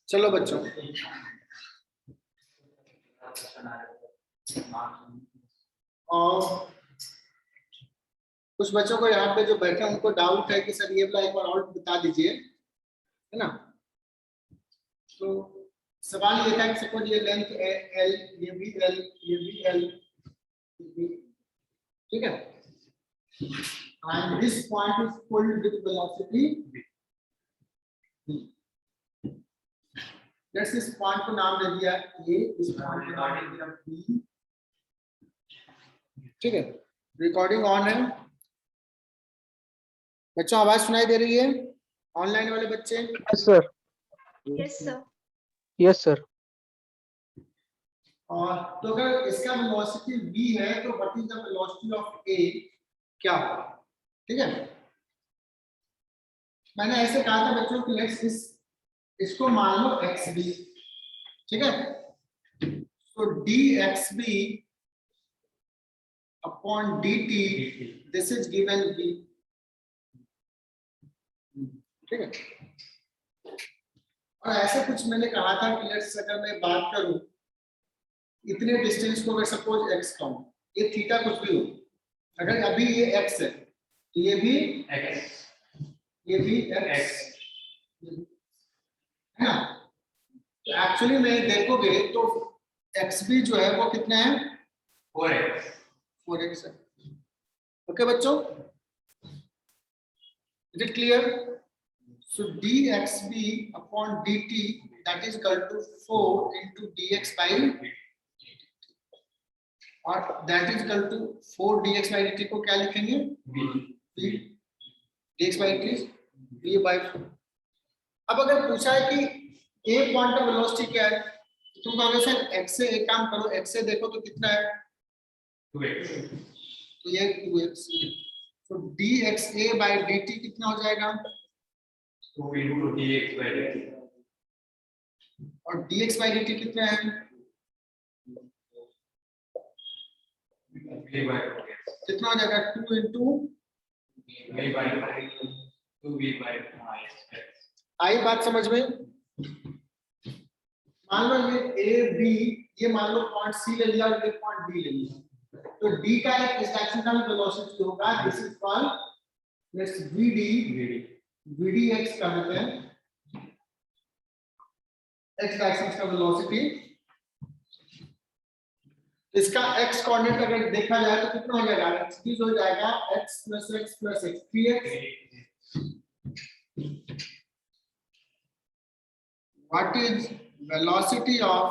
चलो बच्चों, और कुछ बच्चों को यहाँ पे जो बैठे हैं उनको डाउट है कि सर ये वाला एक बार और बता दीजिए, है ना। तो सवाल ये था कि सपोज ये लेंथ एल, ये भी एल, ये भी एल, ठीक है, and this point is pulled with velocity v। Let's इस पॉइंट को नाम दे दिया ए, इस पॉइंट को नाम दे दिया बी, ठीक है। रिकॉर्डिंग ऑन है बच्चों, आवाज सुनाई दे रही है ऑनलाइन वाले बच्चे? Yes sir. Yes sir. Yes sir. और तो अगर इसका वेलोसिटी v है तो what is the velocity of a क्या होगा, ठीक है। मैंने ऐसे कहा था बच्चों कि लेट्स इसको मान लो xb, ठीक है। तो dxb upon dt this is given b, ठीक है। और ऐसे कुछ मैंने कहा था कि लेट्स अगर मैं बात करूं इतने डिस्टेंस को, अगर सपोज x कहूं, ये थीटा कुछ भी हो, अगर अभी ये x है तो ये भी x, ये भी x, है ना। तो एक्चुअली में देखोगे तो xb जो है वो कितना है, 4x, 4x है। ओके बच्चों, is it clear? So dxb upon dt that is equal to 4 into dx by dt, और that is equal to 4 dx by dt को क्या लिखेंगे, b, dx by dt b by 4। अब अगर पूछा है कि a पॉइंट ऑफ वेलोसिटी क्या है तो तुम कहोगे सर x से एक काम करो, x से देखो तो कितना है 2x, तो ये 2x, तो dxa by dt कितना हो जाएगा, 2 into dx by dt, और dx by dt कितना है, कितना हो जाएगा 2 into v by 2v by आई बात समझ में? मान लो ये a b, ये मान लो पॉइंट c ले लिया और ये पॉइंट b ले लिया, तो d का एक इस डायरेक्शन का वेलोसिटी होगा, this is called let's vd x कहते हैं, x डायरेक्शन का वेलोसिटी। इसका x कोऑर्डिनेट अगर देखा जाए तो कितना हो जाएगा, x हो जाएगा x plus x plus x, 3x। What is velocity of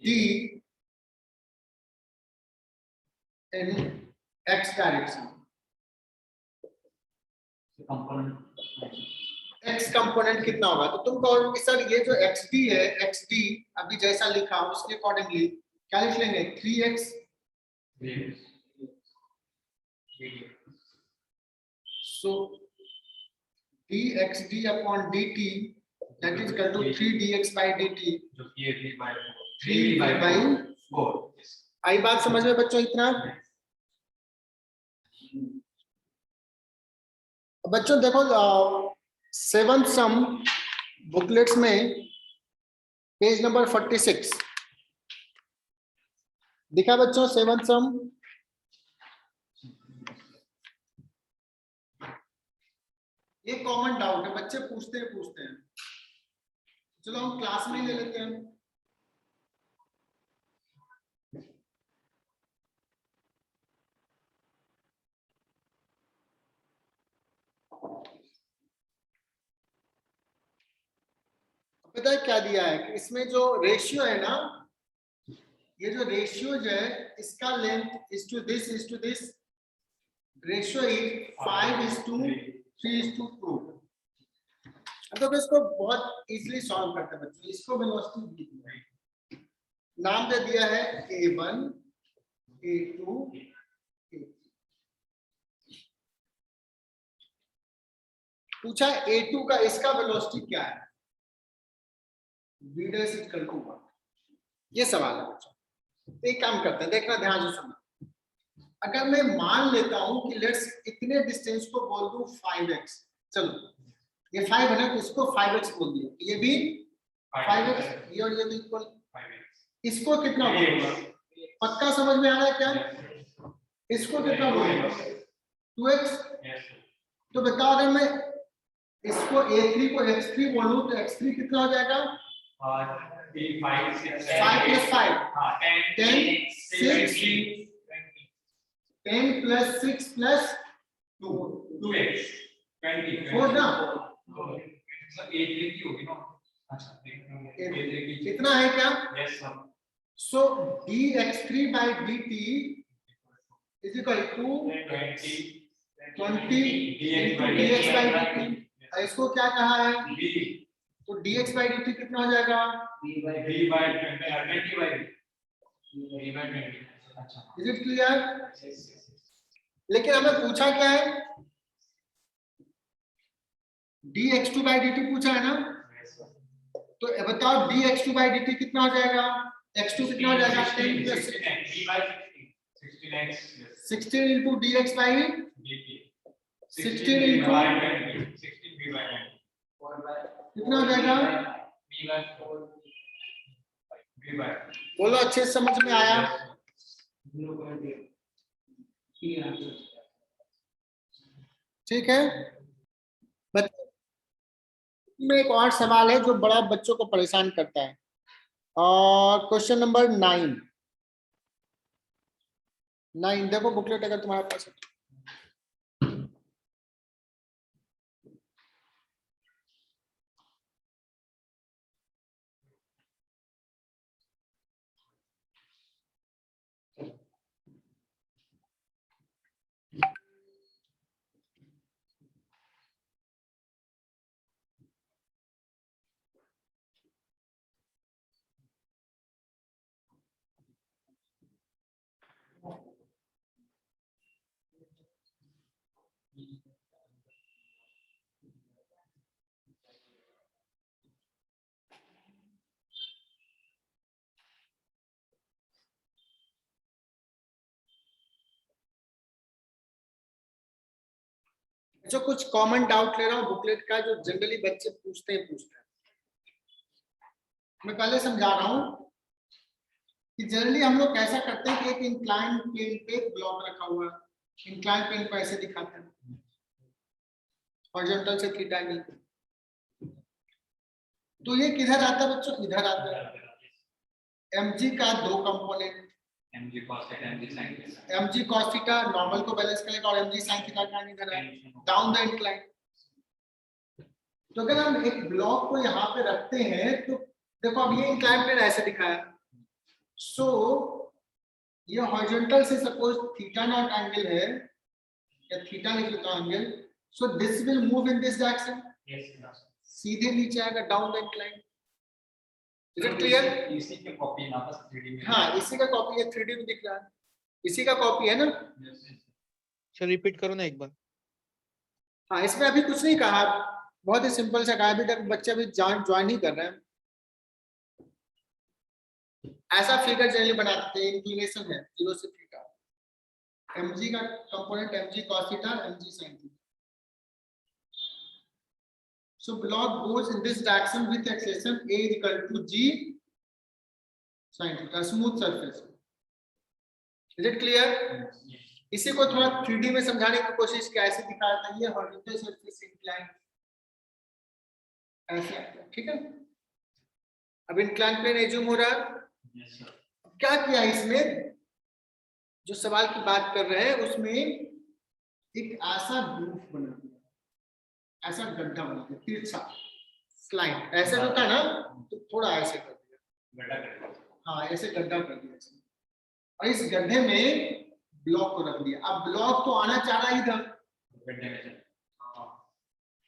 d in x direction? x component कितना होगा, तो तुम कहोगे कि सर ये जो xd है, xd अभी जैसा लिखा उसके अकॉर्डिंगली क्या लिख लेंगे, 3x, so dxd upon dt that is equal to 3 dx by dt, जो कि 3 by 4। आई बात समझ में बच्चों? इतना बच्चों देखो 7th सम बुकलेट्स में पेज नंबर 46 दिखा बच्चों, 7th सम। ये कॉमन डाउट है, बच्चे पूछते हैं, चलो हम क्लास में ही ले लेते हैं। पता है क्या दिया है कि इसमें जो रेशियो है ना, ये जो रेशियो जो है इसका length is to this ratio is 5:3:2। तो इसको बहुत इजीली सॉल्व करते हैं बच्चों। इसको वेलोसिटी दी है, नाम दे दिया है a1 a2 a3। पूछा a2 का, इसका वेलोसिटी क्या है, v dash is equal to 1, ये सवाल है बच्चों। एक काम करते हैं, देखना ध्यान से सुनना। अगर मैं मान लेता हूं कि लेट्स इतने डिस्टेंस को बोल दूं 5x, चलो ये 5 है ना, तो इसको 5x बोल दिया, ये भी 5x, ये और ये तो इक्वल, इसको कितना बोलूंगा, पक्का समझ में आ रहा है क्या, इसको कितना बोलूंगा 2x। तो बताओ अगर मैं इसको a3 को x3 बोलूं तो x3 कितना हो जाएगा 5 + 5 10 6 10 + 6 + 2x 20 4 ना, A3 कितना है क्या, yes sir so dx3/dt is equal to 20 into dx/dt, इसको क्या कहा है b तो dx/dt कितना हो जाएगा b/20 अच्छा इज इट क्लियर। लेकिन हमें पूछा क्या है dx2/dt पूछा है ना, तो बताओ dx2/dt कितना हो जाएगा, x2 कितना हो जाएगा 10 + 16 into dx/dt 16 into कितना हो जाएगा, बोलो अच्छे से समझ में आया, ठीक है। में एक और सवाल है जो बड़ा बच्चों को परेशान करता है, और क्वेश्चन नंबर 9 देखो बुकलेट अगर तुम्हारे पास है। जो कुछ कॉमन डाउट ले रहा हूँ बुकलेट का, जो जनरली बच्चे पूछते हैं मैं पहले समझा रहा हूँ कि जनरली हम लोग कैसा करते हैं कि एक इंक्लाइन प्लेन पे ब्लॉक रखा हुआ है, इंक्लाइन प्लेन को ऐसे दिखाते हैं हॉरिजॉन्टल से थीटा एंगल पे, तो ये किधर आता है बच्चों, इधर आता है। mg का दो component, mg cos theta normal को बैलेंस करेगा और mg sin थीटा का इधर है डाउन द इंक्लाइन। तो अगर हम एक ब्लॉक को यहाँ पे रखते हैं तो देखो अब ये इंक्लाइन प्लेन ऐसे दिखाया, सो ये हॉरिजॉन्टल से सपोज थीटा नॉट एंगल है या थीटा लिख लेता हूं angle, so this will move in this direction, सीधे नीचे आएगा down the incline. Is it clear, इसी की कॉपी ना बस 3D में, हाँ इसी का कॉपी है, 3D में दिख रहा है, इसी का कॉपी है ना। सर रिपीट करो ना एक बार। हाँ इसमें अभी कुछ नहीं कहा, बहुत ही सिंपल सा कहा, अभी तक बच्चे अभी ज्वाइन ही कर रहे हैं। ऐसा फिगर जनरली बनाते हैं, इंक्लिनेशन है 0 से थीटा, mg का component mg cos theta mg sin theta, so block goes in this direction with acceleration a is equal to g sin theta, smooth surface। is it clear? इसी को थोड़ा 3D में समझाने की कोशिश किया, ऐसे दिखाया था, ये हॉरिजॉन्टल सरफेस इंक्लाइन ऐसे आता है, ठीक है। अब इंक्लाइन प्लेन एज्यूम हो रहा है, क्या किया इसमें, जो सवाल की बात कर रहे हैं उसमें एक ऐसा ग्रूव बना दिया, ऐसा गड्ढा बना दिया, तिरछा स्लाइड ऐसे जो था ना, तो थोड़ा ऐसे कर दिया, हाँ ऐसे गड्ढा कर दिया, और इस गड्ढे में ब्लॉक को रख दिया। अब ब्लॉक तो आना चाह रहा इधर,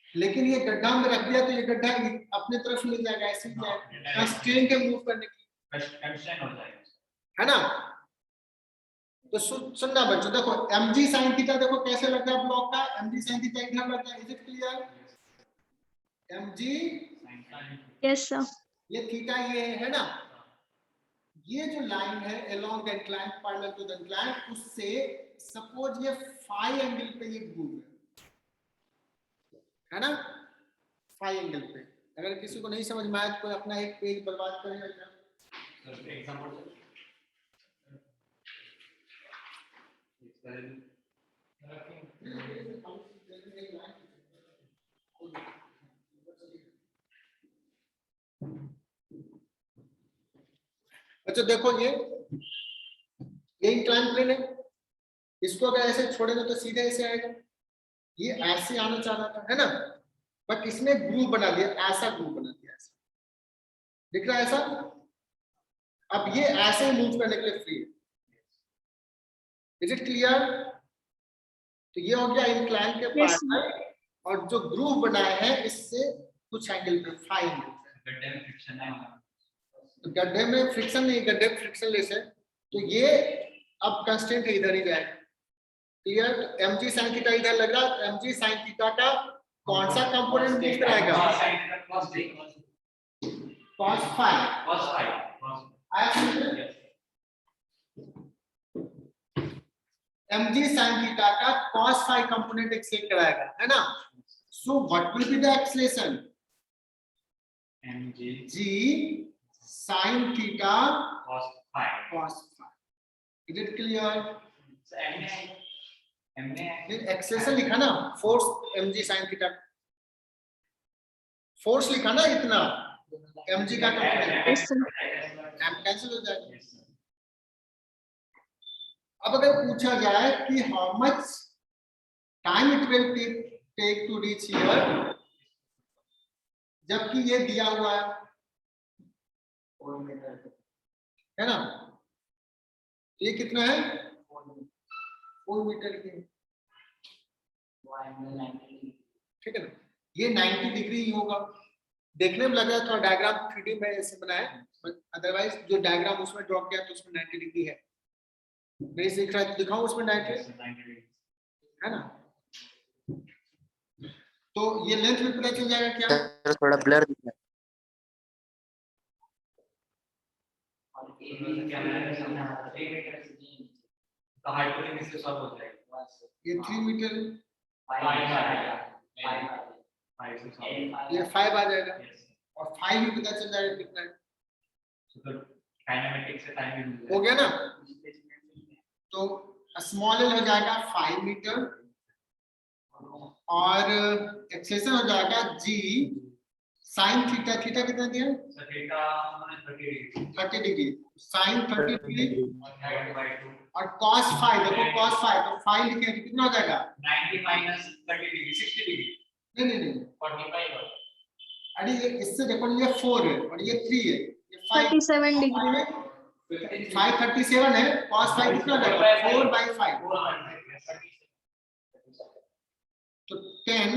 लेकिन ये गड्ढा में रख दिया तो ये गड्ढा अपने तरफ ले जाएगा, ऐसे ही जाएगा, कंस्ट्रेन के मूव करने की, है ना। तो सुनना बच्चों, देखो mg sin थीटा देखो कैसे लग रहा है ब्लॉक का, mg sin थीटा इधर लग रहा है, is it clear, mg yes sir, ये थीटा ये है ना, ये जो लाइन है along the incline parallel to the incline, उससे सपोज ये फाई एंगल पे ये ग्रूव है ना, फाई एंगल पे। अगर किसी को नहीं समझ में आया तो कोई अपना एक पेज बर्बाद करेगा। अच्छा देखो ये इंक्लाइन प्लेन है, इसको अगर ऐसे छोड़ेंगे तो सीधे ऐसे आएगा, ये ऐसे आना चाह रहा था है ना, बट इसने ग्रूव बना दिया, ऐसा ग्रूव बना दिया, ऐसा दिख रहा है ऐसा। अब ये ऐसे मूव करने के लिए फ्री है। Is it clear? तो ये हो गया इंक्लाइन के Yes, पार्ट, और जो ग्रूव बनाया है इससे कुछ एंगल पे, फाई एंगल पे। तो गड्ढे में फ्रिक्शन नहीं, गड्ढे फ्रिक्शन लेस है, तो ये अब कंस्टेंट इधर ही जाएगा। क्लियर? तो mg sin थीटा इधर लग रहा है, mg sin थीटा का कौन सा कंपोनेंट मूव कराएगा? cos phi। mg sin theta का cos phi कंपोनेंट एक्सेप्ट कराएगा, है ना। So what will be the acceleration? g sin theta cos phi। Is it clear? Acceleration लिखा ना, force mg sin theta, force लिखा ना इतना, mg का component yes, sir. m cancel हो जाएगा। अब अगर पूछा जाए कि how much time it will take to reach here, जबकि ये दिया हुआ है ना, ये कितना है? 4 मीटर की, ठीक है ना। ये 90 डिग्री ही होगा, देखने में लग रहा है थोड़ा डायग्राम 3D में ऐसे बनाया, अदरवाइज जो डायग्राम उसमें ड्रॉ किया तो उसमें 90 डिग्री है। नहीं सीख रहा है तो दिखाऊं उसमें 90 है ना। तो ये लेंथ भी पता चल जाएगा क्या? थोड़ा ब्लर दिख रहा ये 3 मीटर, ये 5 आ जाएगा, और 5 भी पता चल जाएगा कितना है। हो गया ना। तो स्मॉल एल हो जाएगा 5 मीटर, और एक्सेलेरेशन हो जाएगा g sin थीटा, थीटा कितना दिया? 30 डिग्री, sin 30 डिग्री, और cos phi, देखो cos phi, तो phi लिखेंगे तो कितना हो जाएगा? 90 minus 30 degree, 60 degree, नहीं 45 अरे ये इससे देखो, ये 4 है और ये 3 है, ये 5 37 degree. 537 है, cos phi कितना हो जाएगा? 4/5। तो 10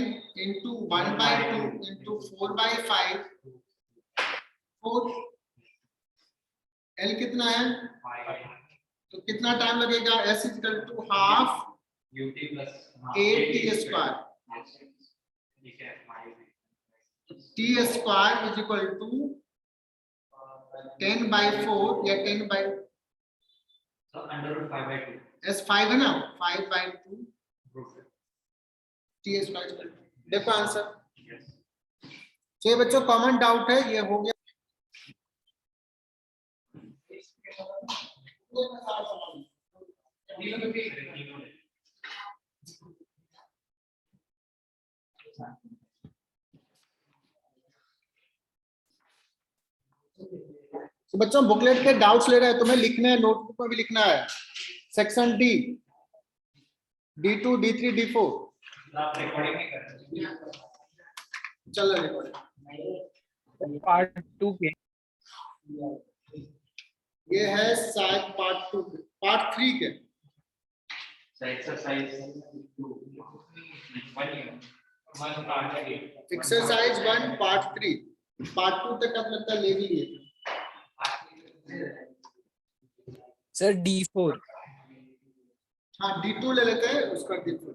into 1/2 into 4/5, 4 L कितना है? तो कितना टाइम लगेगा? S equal to half UT plus AT square, T square is equal to 10/4 या 10 by so under root 5/2 S 5 है ना, 5/2 T स्क्वायर। देखो आंसर। चलिए बच्चों, कॉमन डाउट है, ये हो गया। तो बच्चों बुकलेट के डाउट्स ले रहे हैं, तुम्हें लिखना है, नोटबुक में भी लिखना है। Section D, D2, D3, D4 आप रिकॉर्डिंग नहीं कर रहे। चल रहा है। पार्ट 2 के ये है शायद पार्ट 2, पार्ट 3 के। एक्सरसाइज 2 एक्सरसाइज 1 पार्ट 3, पार्ट 2 तक अब लगता है ले भी लिए। सर D4 हाँ D2 ले लेते हैं, उसका D4।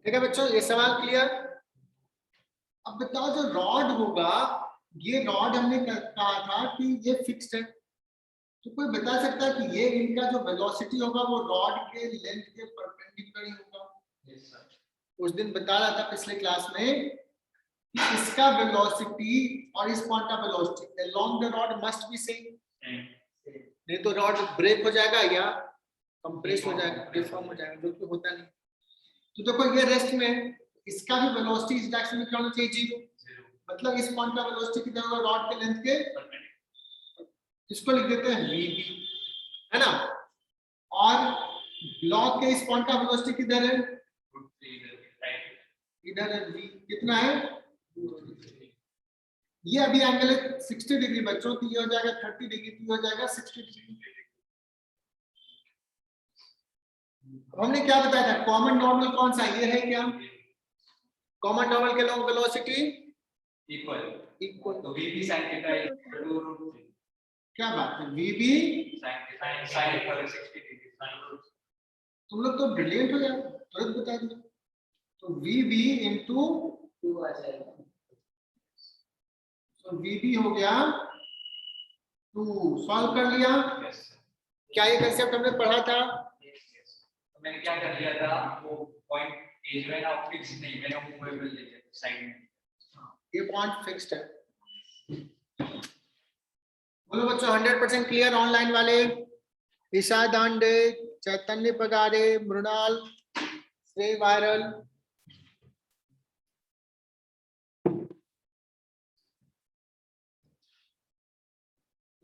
ठीक है बच्चों, ये सवाल क्लियर? अब बताओ जो रॉड होगा, ये रॉड हमने कहा था कि ये फिक्स्ड है, तो कोई बता सकता है कि ये इनका जो वेलोसिटी होगा वो रॉड के लेंथ के परपेंडिकुलर ही होगा? Yes, sir. उस दिन बता रहा था पिछले क्लास में कि इसका वेलोसिटी और इस पॉइंट का velocity along the rod must be same, नहीं तो रॉड ब्रेक हो जाएगा या कंप्रेस हो जाएगा, डिफॉर्म हो जाएगा, जो कि होता नहीं। तो देखो ये रेस्ट में इसका भी वेलोसिटी इस डायरेक्शन में क्या होना चाहिए? जीरो। मतलब इस पॉइंट का वेलोसिटी कितना होगा रॉड के लेंथ के? इसको लिख देते हैं vb, है ना? और ब्लॉक के इस पॉइंट का वेलोसिटी किधर है? इधर है v, कितना है? ये अभी एंगल है 60 डिग्री बच्चों, तो ये हो जाएगा 30 डिग्री, तो हो जाएगा 60 डिग्री। हमने क्या बताया था? कॉमन नॉर्मल कौन सा? ये है क्या? कॉमन नॉर्मल के लॉन्ग वेलोसिटी Equal. इक्वल, तो VB sin theta equal to root 3. क्या बात है, vb। Sin equal to 60 degree. Sin root 3. तुम लोग तो ब्रिलियंट हो यार, तुरंत बता दिया। तो vb इंटू 2 आ जाएगा, तो vb हो गया 2। सॉल्व कर लिया? Yes, sir. क्या ये कंसेप्ट हमने पढ़ा था? Yes, yes. तो मैंने क्या कर लिया था, वो पॉइंट ए जो है ना फिक्स नहीं, मैंने मूवेबल ले लिया साइड में। ये पॉइंट फिक्स्ड है। बोलो बच्चों 100% क्लियर? ऑनलाइन वाले ईशा दांडे, चैतन्य पगारे, मृणाल, श्रेय वायरल,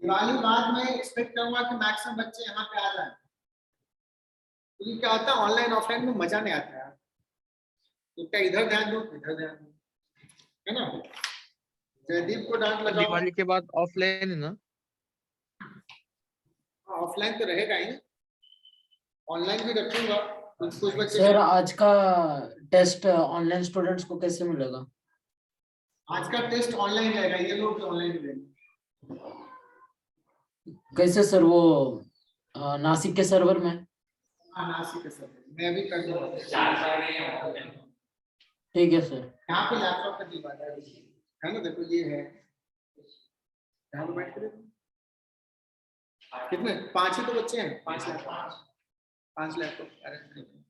दिवाली बाद में एक्सपेक्ट करूंगा कि मैक्सिमम बच्चे यहाँ पे आ जाएं, क्योंकि क्या होता है ऑनलाइन ऑफलाइन में मजा नहीं आता यार, तो क्या इधर ध्यान दो इधर ध्यान दो, है ना? जयदीप को डांट लगाओ। दिवाली के बाद ऑफलाइन है ना? ऑफलाइन तो रहेगा ही, ऑनलाइन भी रखूंगा कुछ बच्चे। सर आज का टेस्ट ऑनलाइन स्टूडेंट्स को कैसे मिलेगा? आज का टेस्ट ऑनलाइन रहेगा, ये लोग ऑनलाइन रहेंगे। कैसे सर? वो नासिक के सर्वर में? हाँ नासिक है सर, मैं अभी कर दूंगा। 4 साल नहीं है। ठीक है सर। यहाँ पे लैपटॉप का दिलवा है ना, देखो ये है, यहाँ पे बैठ कर कितने 5 ही तो बच्चे हैं, 5 लैपटॉप अरेंज करेंगे।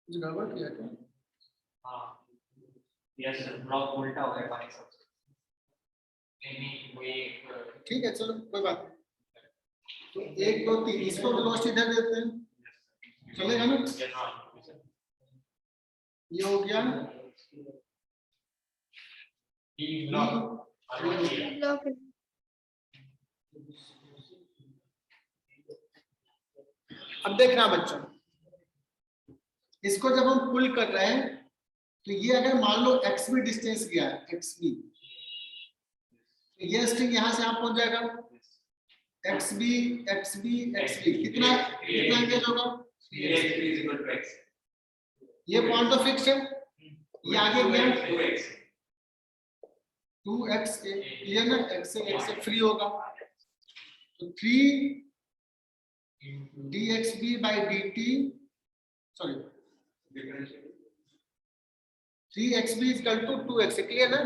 कुछ गड़बड़ किया क्या? हाँ यस सर, ब्लॉक उल्टा हो गया पानी सब। नहीं वो एक ठीक है चलो कोई बात नहीं, तो 1 2 3 इसको वेलोसिटी इधर देते हैं, चलेगा ना? ये हो गया ब्लॉक। अब देखना बच्चों, इसको जब हम पुल कर रहे हैं तो ये अगर मान लो xb डिस्टेंस गया है, xb, तो ये स्ट्रिंग यहां से यहां पहुंच जाएगा, xb xb xb कितना एंगल होगा? ये पॉइंट तो फिक्स है, ये आगे गया 2x क्लियर ना? x से फ्री होगा, तो 3 dxb by dt, sorry 3xb is equal to 2x, clear ना?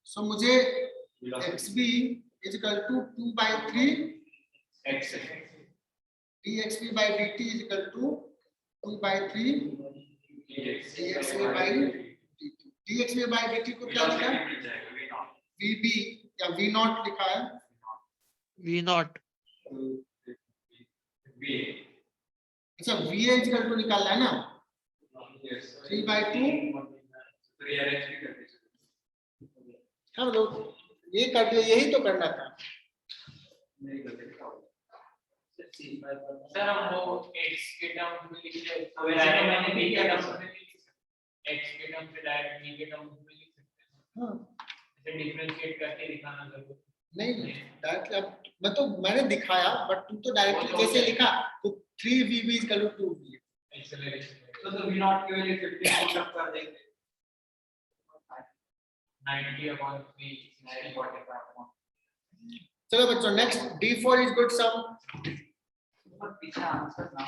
सो मुझे xb is equal to 2 by 3 dxb by dt is equal to 2 by 3 dxb by dt। dxb by dt को क्या लिखा है? vb या v नॉट लिखा है, we not. अच्छा va is equal to निकालना है ना, 3 by 2। हम लोग ये कर दिया, यही तो करना था। सर हम वो x के टर्म में लिख रहे हैं, वैसे मैंने b के टर्म में लिख सकते हैं, x के टर्म से डायरेक्ट b के टर्म में लिख सकते हैं। हाँ इसे डिफरेंशिएट करके दिखाना जरूर। नहीं डायरेक्टली अब मैं तो मैंने दिखाया बट तुम तो डायरेक्टली जैसे लिखा तो 3VB = 2V। तो वी नॉट के लिए 50 पुटअप कर देंगे 90 अपॉन 3 60 45 चलो बच्चों नेक्स्ट D4 इज गुड सम। ऊपर पीछे आंसर ना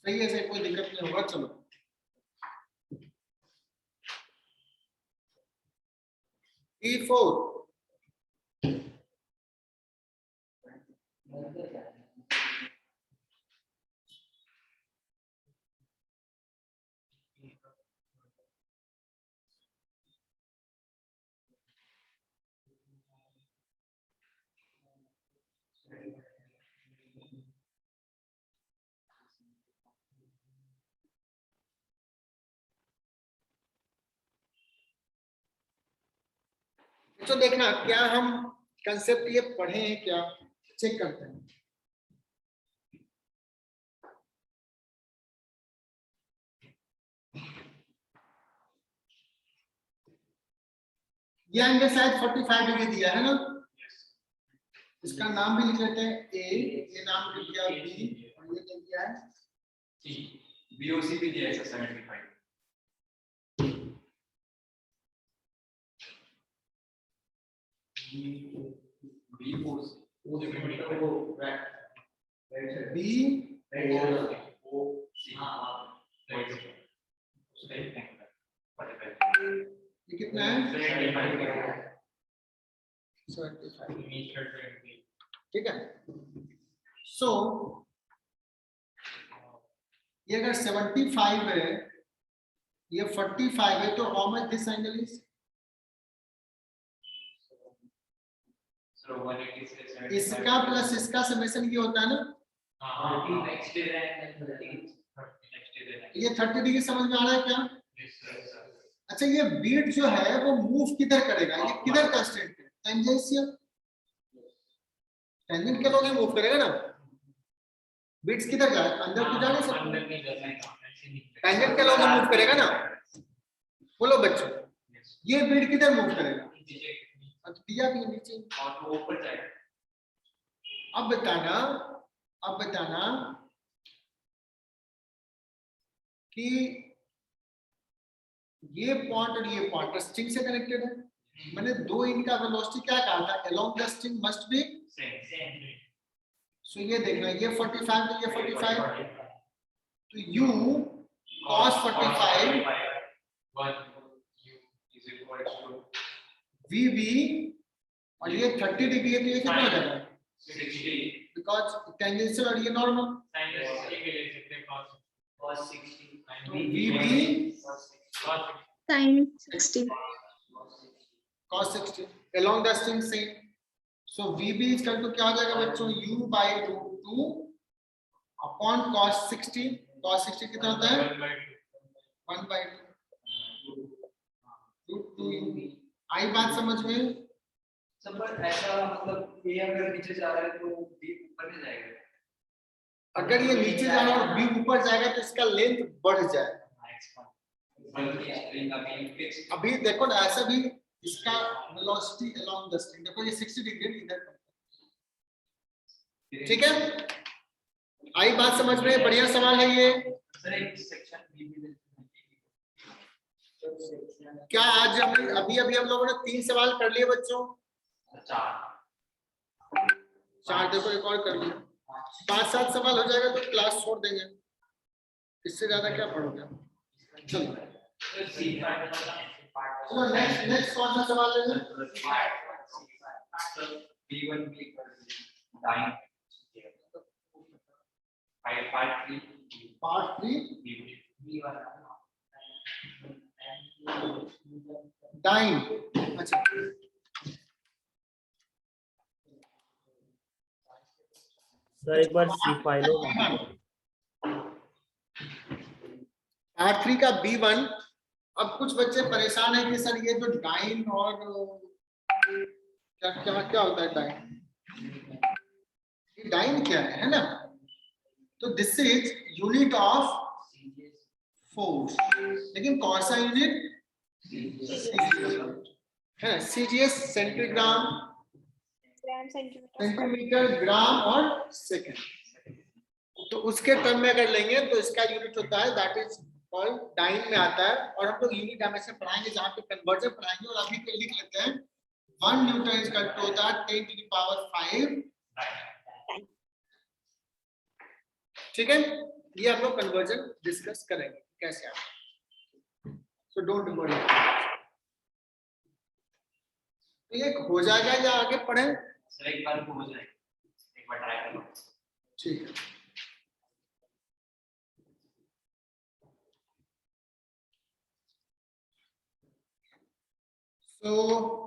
सही है, से कोई दिक्कत नहीं होगा। चलो E4 तो देखना क्या हम कंसेप्ट ये पढ़े हैं क्या, चेक करते हैं। ये हमने शायद 45 डिग्री दिया है ना, इसका नाम भी लिख लेते हैं ए, ये नाम लिख दिया बी और ये लिख दिया है सी। बीओसी भी दिया है 75 बी ये कितना है 75, ठीक है। सो ये अगर 75 है, ये 45 है, तो how much this angle is? इसका प्लस इसका समेशन ये होता है ना, ये 30 डिग्री समझ में आ रहा है क्या? अच्छा ये बीट जो है वो मूव किधर करेगा, ये किधर कांस्टेंट है? टेंजेंशियल, टेंजेंट के लोग मूव करेगा ना, बीट्स किधर जाए, अंदर तो जा नहीं सकते, टेंजेंट के लोग मूव करेगा ना। बोलो बच्चों ये बीट किधर मूव करेगा? दिया भी नीचे और ऊपर जाएगा। अब बताना कि ये पॉइंट और ये पॉइंट स्ट्रिंग से कनेक्टेड है। मैंने दो इनका वेलोसिटी क्या कहा था, along the string must be same. So ये देखना, ये 45 तो ये 45, तो u cos 45 vb और ये 30 डिग्री है, तो ये कितना हो जाएगा 60 बिकॉज टेंजेंशियल और ये नॉर्मल, cos 60 तो vb sin 60 cos 60 along the string same, so vb is equal to क्या हो जाएगा बच्चों, u by √2 upon cos 60, cos 60 कितना होता है 1/2 √2u। आई बात समझ में? सब ऐसा मतलब ए अगर नीचे जा रहा है तो बी ऊपर नहीं जाएगा। अगर ये नीचे जा रहा है और बी ऊपर जाएगा तो इसका लेंथ बढ़ जाएगा। अभी देखो ना ऐसा भी इसका वेलोसिटी अलोंग द स्ट्रिंग, देखो ये 60 डिग्री इधर, ठीक है। आई बात समझ में? बढ़िया सवाल है ये। सर एक सेक्शन बी क्या आज अभी हम लोगों ने 3 सवाल कर लिए बच्चों, 4 देखो एक और कर लिया, 5-7 सवाल हो जाएगा तो क्लास छोड़ देंगे, इससे ज्यादा क्या पढ़ोगे। चलो नेक्स्ट कौन सा सवाल लेंगे? Part 3 dine. अच्छा सर एक बार सी फाइल पार्ट 3 का B1। अब कुछ बच्चे परेशान हैं कि सर ये जो डाइन और क्या क्या क्या होता है डाइन, ये डाइन क्या है ना, तो this is unit of force, लेकिन कौन सा यूनिट? है ना, CGS centigram, gram centimetre centimetre, gram और सेकंड। तो उसके टर्म में अगर लेंगे तो इसका यूनिट होता है दैट इज कॉल्ड डाइन में आता है, और हम लोग यूनिट डायमेंशन पढ़ाएंगे जहां पे कन्वर्जन पढ़ाएंगे। और अभी तो लिख लेते हैं 1 न्यूटन इज इक्वल टू होता है 10 to the power 5। ठीक है, ये हम लोग कन्वर्जन डिस्कस करेंगे कैसे आप, सो डोंट वरी। ये हो जाएगा या आगे पढ़े? सर एक बार हो जाएगा, एक बार ट्राई कर लो। ठीक है, सो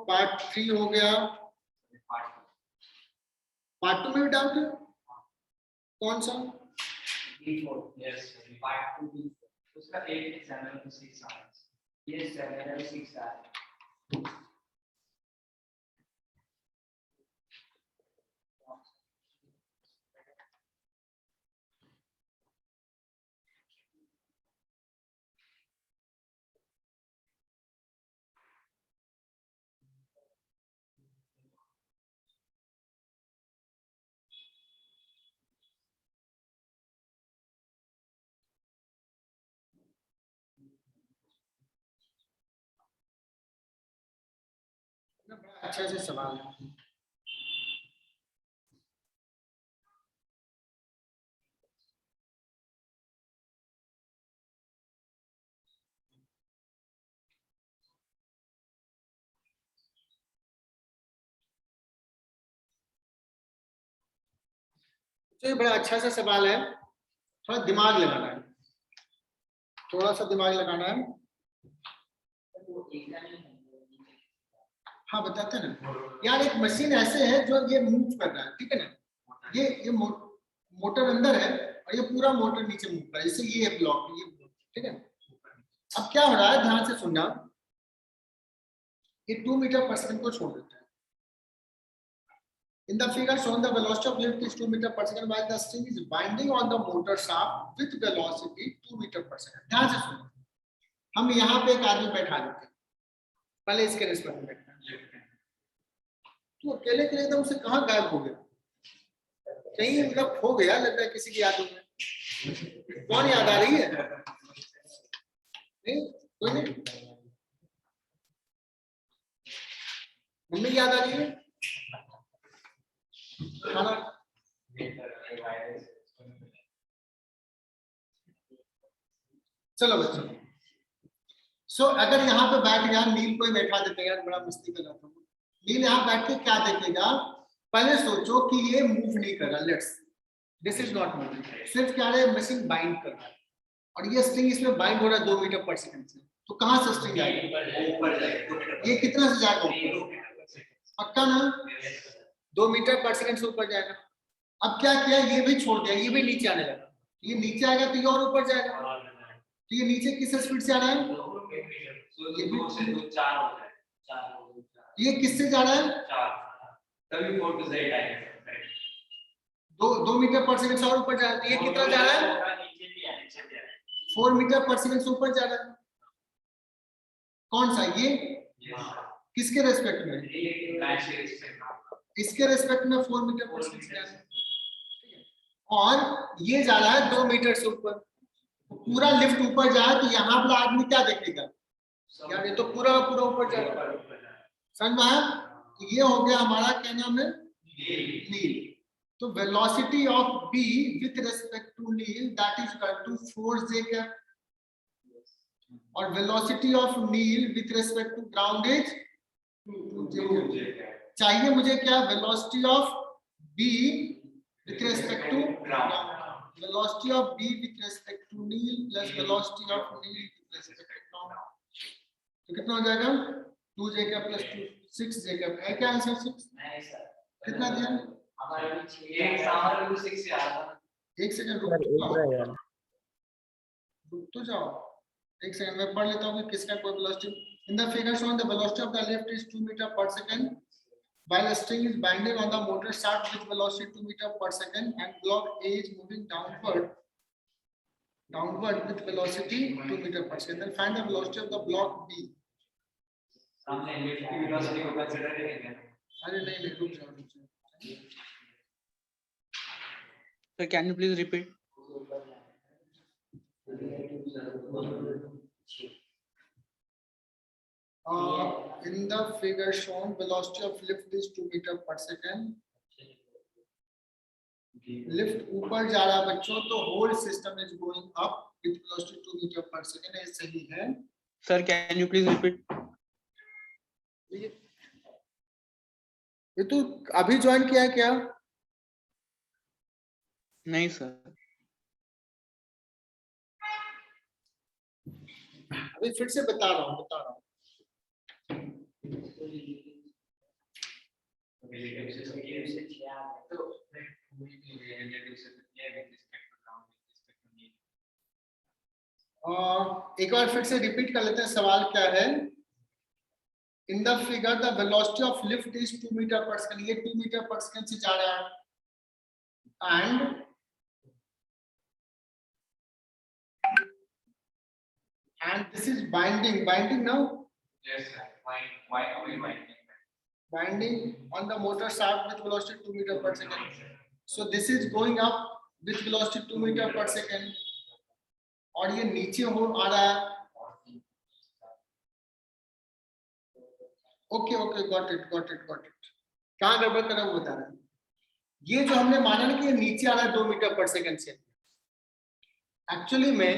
पार्ट 3 हो गया। पार्ट 2 में भी डाउट है? कौन सा? Yes, part 2 उसका 8 7 to 6 hours. Yes, 7 to 6 hours. अच्छा से सवाल है। तो ये बड़ा अच्छा सा सवाल है, थोड़ा दिमाग लगाना है, थोड़ा सा दिमाग लगाना है। हाँ बताते हैं ना यार, एक मशीन ऐसे है जो ये मूव कर रहा है, ठीक है ना, ये मोटर अंदर है और ये पूरा मोटर नीचे मूव कर रहा है, जैसे ये ब्लॉक, ये ठीक है। अब क्या हो रहा है, ध्यान से सुनना, ये 2 मीटर पर सेकंड को छोड़ देता है। In the figure shown, the velocity of lift is 2 meters per second while the string is binding on the motor shaft with velocity 2 meters per second। ध्यान से सुनो, हम यहाँ पे एक आदमी बैठा देते हैं, पहले इसके रिस्पेक्ट में बैठना है। तो अकेले के एकदम से कहाँ गायब हो गया, कहीं मतलब खो गया लग रहा है किसी की याद में। कौन याद आ रही है? नहीं कोई नहीं, मम्मी याद आ रही है? खाना चलो बच्चों, सो अगर यहाँ पे बैठ गया नील, कोई बैठा देते यार, बड़ा मस्ती कर रहा था नील, यहाँ बैठ के क्या देखेगा, पहले सोचो कि ये मूव नहीं कर रहा, let's this is not moving, सिर्फ क्या है मशीन बाइंड कर रहा है, और ये स्ट्रिंग इसमें बाइंड हो रहा है 2 मीटर पर सेकंड से। तो कहाँ से स्ट्रिंग आएगा, ये कितना से जाएगा, पक्का ना 2 मीटर पर सेकंड से ऊपर जाएगा। अब क्या किया, ये भी छोड़ दिया, ये भी नीचे आने लगा, ये नीचे आएगा तो ये और ऊपर जाएगा, तो ये नीचे किस स्पीड से आ रहा है, ये 2 से 4 हो जाए, 4 ये किससे जा रहा है, 4 तभी 4 टू 8 आएगा, 2 मीटर पर सेकंड से और ऊपर जा रहा है। ये कितना जा रहा है, 4 मीटर पर सेकंड से ऊपर जा रहा है। कौन सा, ये किसके रेस्पेक्ट में, इसके रेस्पेक्ट में 4 मीटर पर सेकंड से जा रहा है, और ये जा रहा है 2 मीटर से ऊपर। पूरा लिफ्ट ऊपर जाए तो यहाँ वाला आदमी क्या देखेगा यार, ये तो पूरा पूरा ऊपर जाएगा, समझ में आया? ये हो गया हमारा क्या नाम है, नील। तो velocity of B with respect to Neel that is equal to 4j cap, और velocity of Neel with respect to ground is 2j cap. चाहिए मुझे क्या, velocity of B with respect to ground, velocity of b with respect to Neil plus velocity of Neil with respect to ground, तो कितना हो जाएगा 2j का plus 6j का है क्या आंसर 6? नहीं सर, कितना दिया हमारे भी 6 हमारे भी 6 से आ रहा है। एक सेकंड रुक तो जाओ, एक सेकंड मैं पढ़ लेता हूँ कि किसका कोई velocity. In the figure shown the velocity of the lift is 2 meter per second while a string is binding on the motor shaft with velocity 2 meter per second and block A is moving downward with velocity 2 meter per second. Then find the velocity of the block B. हमने lift की velocity को consider करेंगे। अरे नहीं नहीं, रुक जाओ रुक जाओ। Sir, can you please repeat? In the figure shown, velocity of lift is 2 meter per second. Lift ऊपर जा रहा है बच्चों, तो whole system is going up with velocity 2 meter per second. ये सही है। Sir, can you please repeat? ये तू अभी ज्वाइन किया है क्या? नहीं sir. अभी फिर से बता रहा हूँ। एक बार फिर से रिपीट कर लेते हैं, सवाल क्या है। In the figure the velocity of lift is 2 meter per second. ये 2 मीटर पर सेकंड से जा रहा है and this is binding now, Yes, sir. Why are we binding? binding on the motor shaft with velocity 2 meter per second. So this is going up with velocity 2 meter per second और ये नीचे हो आ रहा है। Okay okay, got it. कहाँ गड़बड़ कर रहा हूँ बता रहा है। ये जो हमने माना ना कि ये नीचे आ रहा है 2 मीटर पर सेकंड से, एक्चुअली में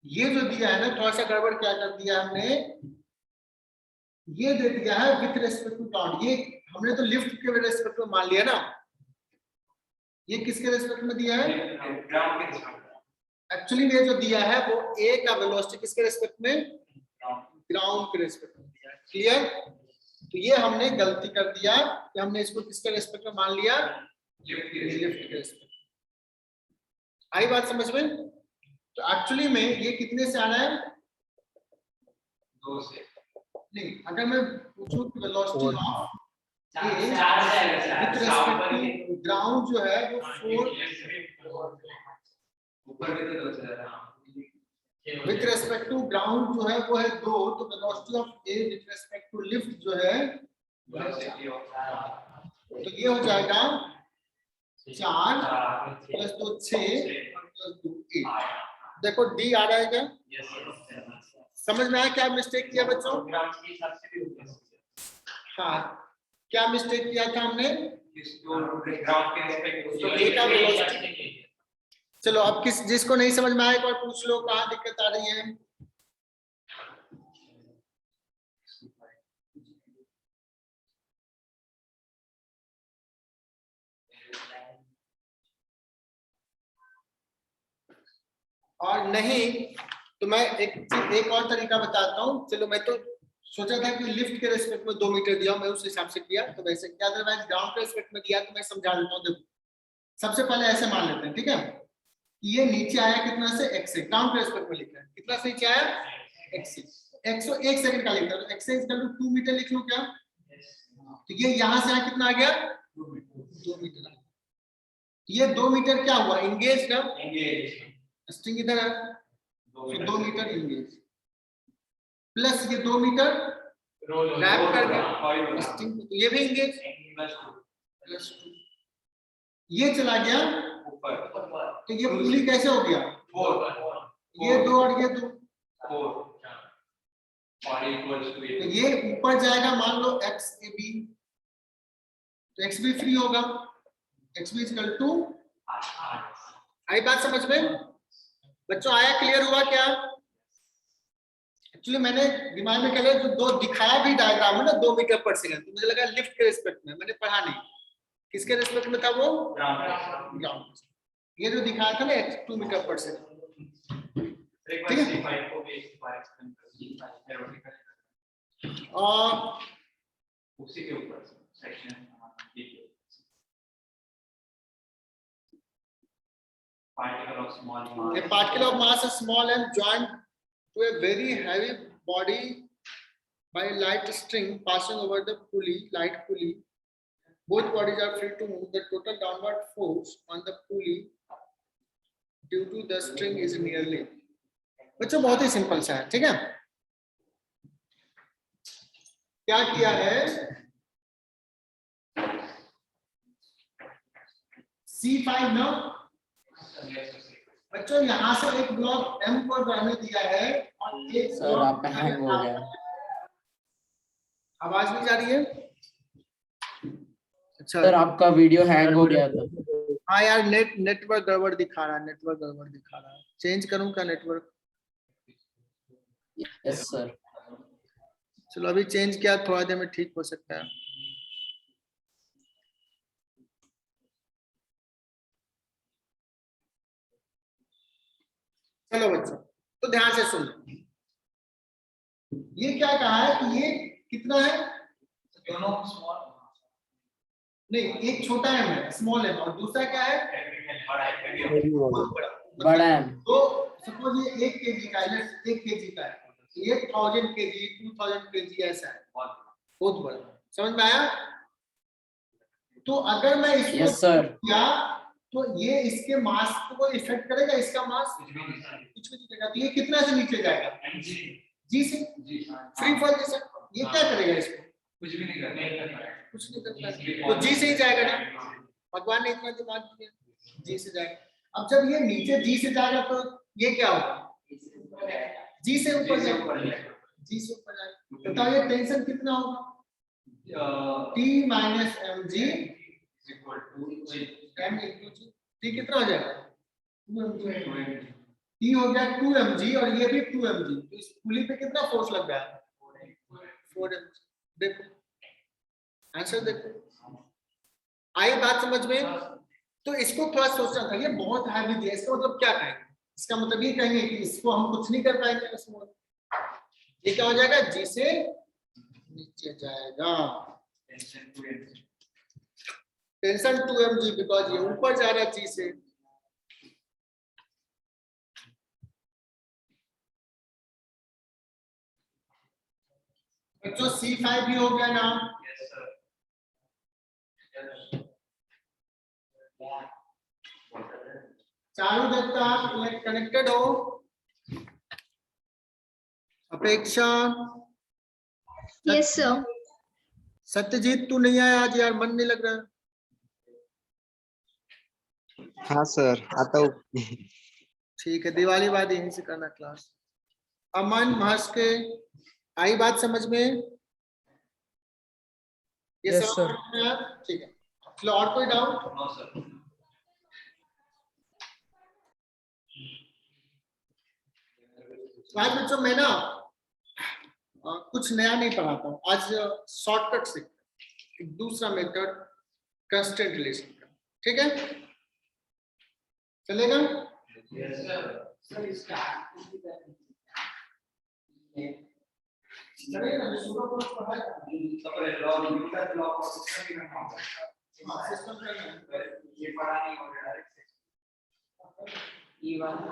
ये जो दिया है ना, थोड़ा सा गड़बड़ क्या कर दिया हमने, ये दे दिया है विथ रेस्पेक्ट टू ग्राउंड। ये हमने तो लिफ्ट के रेस्पेक्ट में मान लिया ना, ये किसके रेस्पेक्ट में दिया है? Ground के respect में। एक्चुअली ये जो दिया है वो ए का वेलोसिटी किसके रेस्पेक्ट में? ग्राउंड के रेस्पेक्ट में दिया है। क्लियर? तो ये हमने गलती कर दिया कि हमने इसको किसके रेस्पेक्ट में मान लिया? लिफ्ट लिफ्ट के रेस्पेक्ट। आई बात समझ में? तो एक्चुअली में ये कितने से आ रहा है? 2 से। नहीं, अगर मैं पूछूं कि वेलोसिटी ऑफ चार विथ से रेस्पेक्ट टू ग्राउंड जो है वो 4, ऊपर भी तो 2 से हाँ। विथ रेस्पेक्ट टू ग्राउंड जो है वो है 2, तो velocity of A with respect to lift जो है वो है 4। तो ये हो जाएगा 4 प्लस 2 6 और प्लस 2 8। देखो डी आ रहा है क्या? समझ में आया क्या मिस्टेक किया बच्चों? ग्राउंड के हिसाब से भी होता है। हाँ, क्या मिस्टेक किया था हमने? ग्राउंड के रिस्पेक्ट तो ए का वेलोसिटी। चलो अब जिसको नहीं समझ में आया एक बार पूछ लो, कहाँ दिक्कत आ रही है? और नहीं तो मैं एक और तरीका बताता हूँ। चलो, मैं तो सोचा था कि लिफ्ट के रेस्पेक्ट में 2 मीटर दिया, मैं उस हिसाब से किया, तो वैसे क्या अदरवाइज ग्राउंड के रेस्पेक्ट में दिया तो मैं समझा देता हूँ। देखो, सबसे पहले ऐसे मान लेते हैं, ठीक है? ये नीचे आया कितना से? x से। ग्राउंड के रेस्पेक्ट में लिखा है कितना से नीचे आया? x से। x को 1 सेकंड का लिखता है, तो x से इक्वल टू 2 मीटर लिख लो क्या? तो ये यहाँ से आया कितना आ गया? 2 मीटर। ये 2 मीटर क्या हुआ? इंगेज ना? स्ट्रिंग इधर है, तो 2 मीटर इंगेज प्लस ये 2 मीटर रैप कर दिया स्ट्रिंग, तो ये भी इंगेज प्लस 2। ये चला गया ऊपर, तो ये पुली कैसे हो गया? 4 ये 2 और ये 2, 4 और इक्वल्स टू तो ये ऊपर जाएगा, मान लो एक्स ए बी, तो एक्स बी फ्री होगा, एक्स बी इक्वल टू। आई बात समझ में बच्चों? आया? क्लियर हुआ क्या? एक्चुअली मैंने दिमाग में कल जो 2 दिखाया भी डायग्राम में ना 2 मीटर पर सेकंड, तो मुझे लगा लिफ्ट के रिस्पेक्ट में, मैंने पढ़ा नहीं किसके रिस्पेक्ट में था वो? ग्राउंड। ये जो दिखाया था ना 2 मीटर पर सेकंड, ठीक है? और उसी के ऊपर section particle of small mass. a particle of mass is small and joined to a very heavy body by a light string passing over the light pulley. Both bodies are free to move. The total downward force on the pulley due to the string is nearly. बच्चों बहुत ही simple सा है, ठीक है? क्या किया है, C5 ना बच्चों, यहाँ से एक ब्लॉक M को बढ़ने दिया है और एक सर ब्लॉक आपका हैंग हो गया। आवाज नहीं जा रही है? अच्छा सर आपका वीडियो हैंग हो गया था। हाँ यार, नेटवर्क गड़बड़ दिखा रहा है, नेटवर्क गड़बड़ दिखा रहा है। चेंज करूं क्या नेटवर्क? Yes sir. चलो अभी चेंज किया, थोड़ा देर में ठीक हो सकता है। चलो बच्चों, तो ध्यान से सुन लो। ये क्या कहा है कि ये कितना है, दोनों स्मॉल नहीं एक छोटा है स्मॉल है और दूसरा क्या है बड़ा है। तो सपोज ये 1 kg का है, 1 kg का है, ये 1000 kg 2000 kg ऐसा है, बहुत बड़ा। समझ में आया? तो अगर मैं इसको यस सर। किया तो ये इसके मास को इफेक्ट करेगा, इसका मास कुछ भी नहीं करेगा। तो ये कितना से नीचे जाएगा, जी से, फ्री फॉल जैसा। ये क्या करेगा, इसको कुछ भी नहीं करना, कुछ नहीं करता, तो जी से ही जाएगा ना। भगवान ने इतना दिमाग दिया, जी से जाएगा। अब जब ये नीचे जी से जाएगा तो ये क्या होगा, जी से ऊपर जाएगा, जी से ऊपर जाएगा। बताओ ये टेंशन कितना होगा, T minus M G M into G. T कितना हो जाएगा, T हो गया 2mg और ये भी 2mg। तो इस पुली पे कितना फोर्स लग रहा है, 4mg। देखो आंसर देखो, आई बात समझ में? तो इसको थोड़ा सोचना था, ये बहुत हैवी दिया, इसका मतलब क्या कहेंगे? इसका मतलब ये कहेंगे कि इसको हम कुछ नहीं कर पाएंगे, ये क्या हो जाएगा, जी से नीचे जाएगा। टेंशन 2mg बिकॉज ये ऊपर जा रहा है जी से। बच्चों C5 भी हो गया ना, चारों जब तक कनेक्टेड हो। अपेक्षा, Yes, sir. सत्यजीत तू नहीं आया आज यार, मन नहीं लग रहा है। हाँ सर आता हूँ। ठीक है, दिवाली बाद यहीं से करना क्लास। अमन महस के आई बात समझ में? ये Yes, सब sir. ठीक है। चलो और कोई डाउट? No sir. आज बच्चों मैं ना कुछ नया नहीं पढ़ाता हूँ, आज शॉर्टकट से एक दूसरा मेथड कंस्टेंट रिलेशन का, ठीक है? चलेगा? Yes sir. चलेगा ना? सुबह को पढ़ाया सबरे लॉ न्यूटन लॉ और सिस्टम में हम सिस्टम का ये पढ़ा नहीं हो रहा डायरेक्ट ये वाला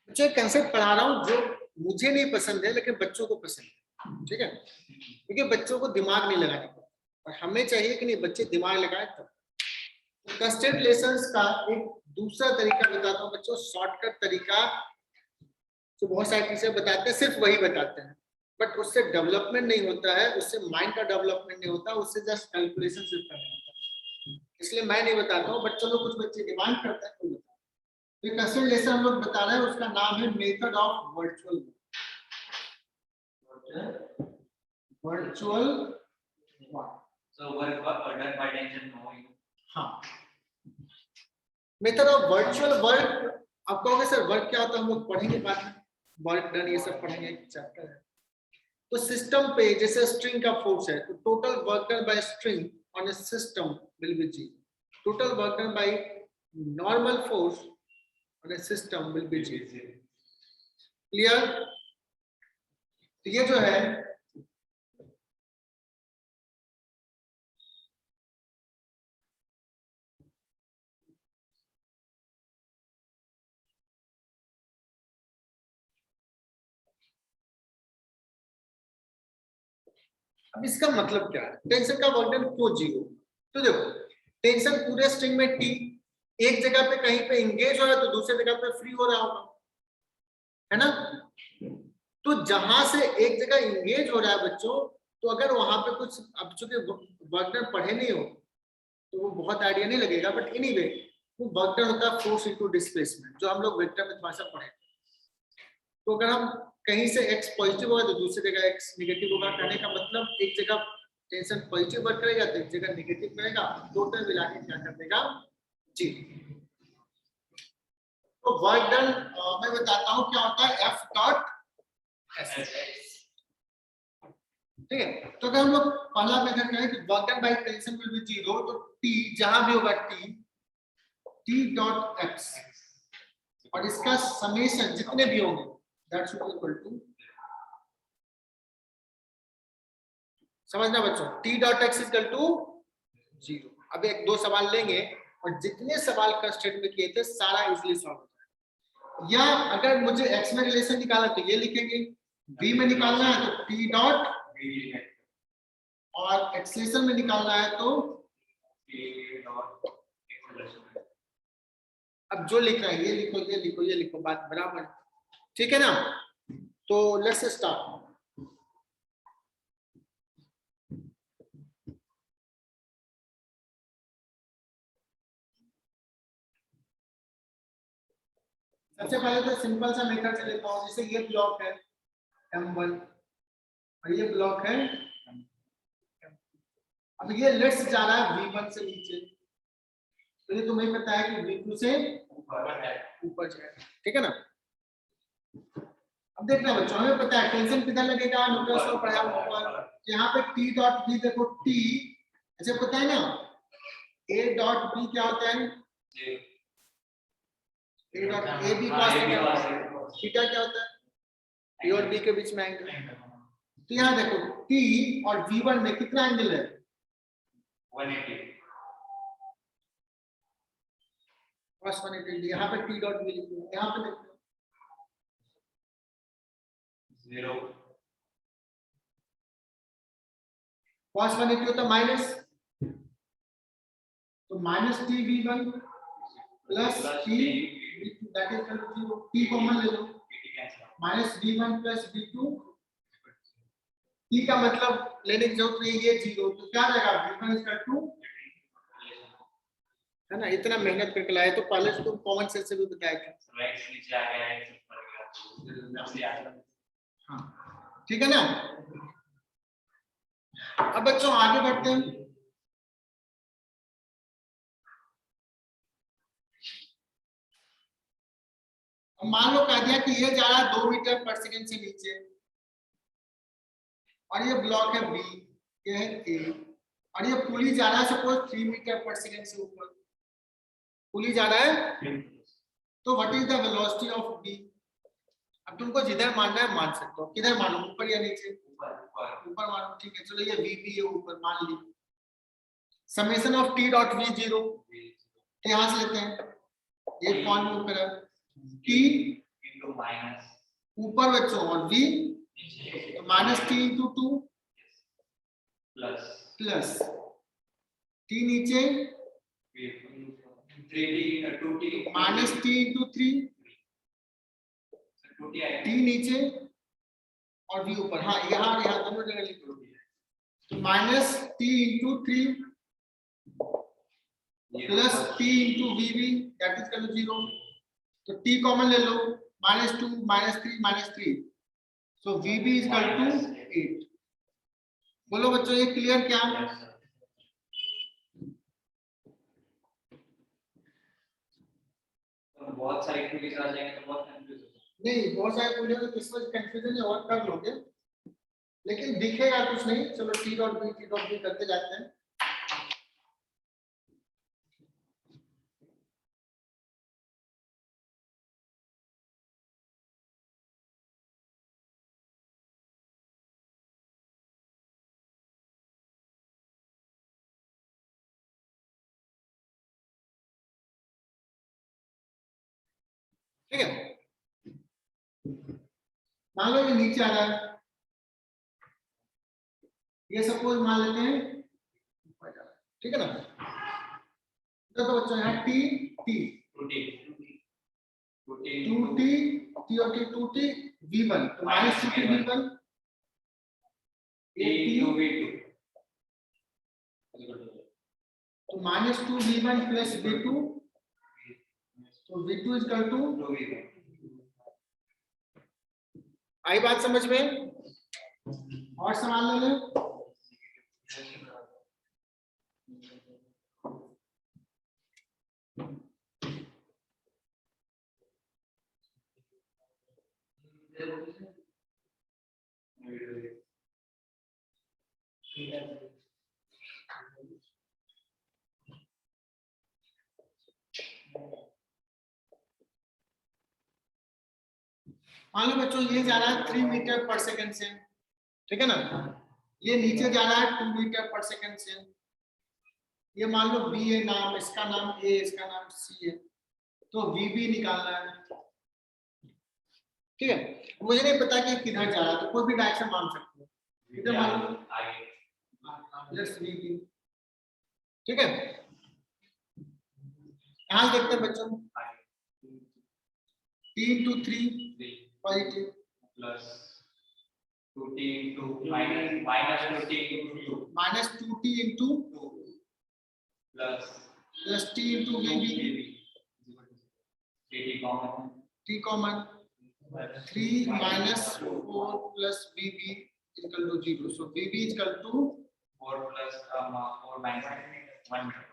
बच्चों एक कंसेप्ट पढ़ा रहा हूँ जो मुझे नहीं पसंद है लेकिन बच्चों को पसंद है, ठीक है? क्योंकि बच्चों को दिमाग नहीं लगाने को, और हमें चाहिए कि नहीं बच्चे दिमाग लगाए तब। तो कंस्टेंट रिलेशंस का एक दूसरा तरीका बताता हूँ बच्चों, शॉर्टकट तरीका जो बहुत सारे टीचर बताते हैं, सिर्फ वही बताते हैं, बट उससे डेवलपमेंट नहीं होता है, उससे माइंड का डेवलपमेंट नहीं होता, उससे जस्ट कैलकुलेशन सिर्फ करना होता है। इसलिए मैं नहीं बताता हूँ, बट चलो कुछ बच्चे डिमांड करते हैं तो बताओ। तो कंस्टेंट रिलेशन हम लोग बता रहे हैं, उसका नाम है method of virtual so work done by attention knowing हाँ, मेथड ऑफ वर्चुअल वर्क। आप कहोगे सर वर्क क्या होता है, हम लोग पढ़ेंगे बाद में, वर्क डन ये सब पढ़ेंगे, चैप्टर है। तो सिस्टम पे जैसे स्ट्रिंग का फोर्स है, तो total work done by string on a system will be G, total work done by normal force on a system will be G. Clear? तो ये जो है अब इसका मतलब क्या है, टेंशन का वर्क डन क्यों जीरो? तो देखो टेंशन पूरे स्ट्रिंग में टी एक जगह पे कहीं पे एंगेज हो रहा है तो दूसरी जगह पे फ्री हो रहा होगा, है ना? तो जहां से एक जगह एंगेज हो रहा है बच्चों, तो अगर वहां पे कुछ, अब चूंकि वर्क डन पढ़े नहीं हो तो वो बहुत आइडिया नहीं लगेगा, बट एनीवे वो वर्क डन होता है फोर्स इनटू डिस्प्लेसमेंट, जो हम लोग वेक्टर में थोड़ा सा पढ़े। तो अगर हम कहीं से x पॉजिटिव होगा तो दूसरी जगह x नेगेटिव होगा, कहने का मतलब एक जगह टेंशन पॉजिटिव वर्क करेगा तो एक जगह नेगेटिव करेगा, टोटल मिला के क्या कर देगा जी। तो वर्क डन मैं बताता हूं क्या होता है, F डॉट एस, ठीक है? तो अगर हम लोग पहला मेथड करें कि work done by tension will be zero, तो T जहां भी होगा T डॉट x और इसका समेशन जितने भी होंगे that should be equal to, समझना बच्चों, T dot x equal to zero. अब एक दो सवाल लेंगे और जितने सवाल कंस्ट्रेंट में किए थे सारा इजीली सॉल्व हो जाएगा। या अगर मुझे x में रिलेशन निकालना तो ये लिखेंगे, b में निकालना है तो T डॉट, और एक्सेलेरेशन में निकालना है तो अब जो लिख रहा है ये लिखो ये लिखो ये लिखो, बात बराबर, ठीक है ना? तो लेट्स स्टार्ट। सबसे पहले तो सिंपल सा मेथड से लेता हूं, जैसे ये ब्लॉक है M1 और ये ब्लॉक है, अब ये लेट्स जा रहा है V1 से नीचे, तो ये तुम्हें पता है कि V2 से ऊपर जाएगा, ठीक है ना? अब देखना बच्चों, हमें पता है टेंशन किधर लगेगा, न्यूट्रल और पढ़ा ऊपर, यहाँ पे T डॉट B देखो T, अच्छा पता है ना A डॉट B क्या होता है, A dot A B cos theta क्या होता है, A और B के बीच में एंगल। तो यहाँ देखो T और V1 में कितना एंगल है, 180, cos 180, यहाँ पे T डॉट B लिखो, यहाँ पे देखो 0, cos 180 होता है माइनस, तो minus T V1 plus T V2 that is equal to 0, T common ले लो, minus V1 plus V2, T का मतलब लेने की जरूरत नहीं, ये 0, तो क्या रहेगा V1 इक्वल टू, है ना? इतना मेहनत करके लाए तो पहले से तुम कॉमन सेंस से भी बताया था, x नीचे आ गया, x ऊपर गया, जल्दी आ गया। हाँ ठीक है ना? अब बच्चों आगे बढ़ते हैं। अब मान लो कह दिया कि ये जा रहा है 2 मीटर पर सेकंड से नीचे और ये ब्लॉक है बी, ये है ए, और ये पुली जा रहा है सपोज 3 मीटर पर सेकंड से ऊपर, पुली जा रहा है, तो what is the velocity of B? अब तुमको जिधर मानना है मान सकते हो, किधर मानो, ऊपर या नीचे? ऊपर मानो, ठीक है चलो, ये वीपी है ऊपर मान ली, summation of T dot V 0, यहां से लेते हैं, ये पॉइंट ऊपर है, टी into minus ऊपर बच्चों और v तो minus T into 2 plus plus T नीचे 3t 2t minus T into 3 2t आएगा, टी नीचे और v ऊपर, हाँ यहाँ और यहाँ दोनों जगह लिख लो, तो minus T into 3 plus T into V V that is equal to 0, तो t कॉमन ले लो, -2 -3 -3, so VB is equal to 8। बोलो बच्चों ये क्लियर क्या? yes sir, तो बहुत सारी एक्टिविटीज आ जाएंगे तो बहुत कंफ्यूज हो जाएंगे। नहीं बहुत सारे पूछे तो किसमें कंफ्यूजन है और कर लोगे, लेकिन दिखेगा कुछ नहीं, चलो टी डॉट बी करते जाते हैं। ठीक है, मान लो ये नीचे आ रहा है, ये सपोज मान लेते हैं, ठीक है ना। देखो बच्चों यहाँ T T 2t 2t T और टी 2t v1 तो माइनस 2t v1 तो माइनस 2 v1 प्लस v2 तो v2 इज इक्वल टू, आई बात समझ में? और सवाल ले लें। मान लो बच्चों ये जा रहा है 3 मीटर पर सेकंड से, ठीक है ना। ये नीचे जा रहा है 2 मीटर पर सेकंड से। ये मान लो बी है नाम, इसका नाम ए, इसका नाम सी है, तो वीबी निकालना है, ठीक है। मुझे नहीं पता कि किधर जा रहा है, तो कोई भी डायरेक्शन मान सकते हो, इधर मान लो जस्ट वीबी, ठीक है। यहां देखते हैं बच्चों, 3 to 3 positive plus 2t into minus 2t into 2 minus 2t into plus plus T into VB, T common 3 minus 4 plus VB equal to 0, so VB equal to 4 plus 4 minus 1 meter.